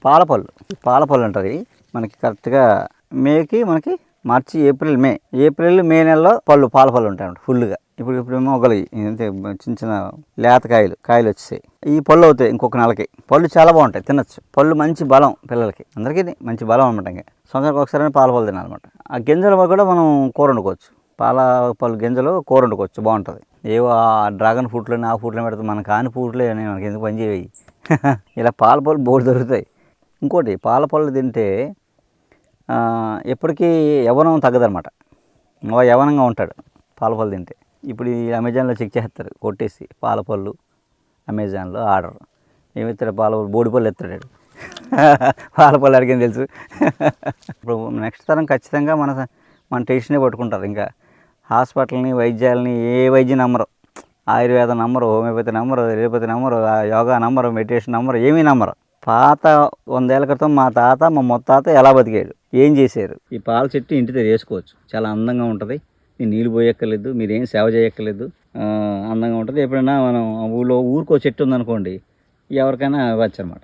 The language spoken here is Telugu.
పాలపళ్ళు అంటారు ఇవి. మనకి కరెక్ట్గా మనకి మార్చి ఏప్రిల్ మే నెలలో పాలపళ్ళు ఉంటాయి ఫుల్గా. ఇప్పుడేమో ఒకలి చిన్న చిన్న లేత కాయలు వచ్చేసాయి. ఈ పళ్ళు అవుతాయి ఇంకొక నెలకి. పళ్ళు చాలా బాగుంటాయి, తినచ్చు. పళ్ళు మంచి బలం పిల్లలకి, అందరికీ మంచి బలం అనమాట. ఇంకా సంవత్సరానికి ఒకసారి పాలపళ్ళు తినాలన్నమాట. ఆ గింజలు కూడా మనం కూర వండుకోవచ్చు. పళ్ళు గింజలు కూర వండుకోవచ్చు, బాగుంటుంది. ఏవో ఆ డ్రాగన్ ఫ్రూట్లని ఆ ఫ్రూట్లని పెడితే మన కాని ఫ్రూట్లే అని మనకి ఎందుకు పని చేయవి. ఇలా పాలపళ్ళు బోర్డు దొరుకుతాయి. ఇంకోటి పాలపళ్ళు తింటే ఎప్పటికీ యవ్వనం తగ్గదనమాట. యవ్వనంగా ఉంటాడు పాలపళ్ళు తింటే. ఇప్పుడు ఈ అమెజాన్లో చెక్ చేస్తారు, కొట్టేసి పాలపళ్ళు అమెజాన్లో ఆర్డర్ ఏమిస్తాడు, పాలపళ్ళు బోడిపళ్ళు ఎత్తాడు. పాలపళ్ళు అడిగింది తెలుసు. ఇప్పుడు నెక్స్ట్ తరం ఖచ్చితంగా మన టేస్ట్నే పట్టుకుంటారు. ఇంకా హాస్పిటల్ని వైద్యాలని ఏ వైద్యం నమ్మరు, ఆయుర్వేదం నమ్మరు, హోమియోపతి నమ్మరు, రేపతి నమ్మరు, యోగా నమ్మరు, మెడిటేషన్ నమ్మరు, ఏమీ నమ్మరు. పాత 100 ఏళ్ళ క్రితం మా ముత్తాత ఎలా బతికాడు, ఏం చేశారు. ఈ పాల చెట్టు ఇంటి దగ్గర వేసుకోవచ్చు, చాలా అందంగా ఉంటుంది. నీళ్ళు పోయక్కర్లేదు, మీరేం సేవ చేయక్కర్లేదు, అందంగా ఉంటుంది. ఎప్పుడైనా మనం ఊరికో చెట్టు ఉందనుకోండి, ఎవరికైనా ఇవ్వచ్చు అనమాట.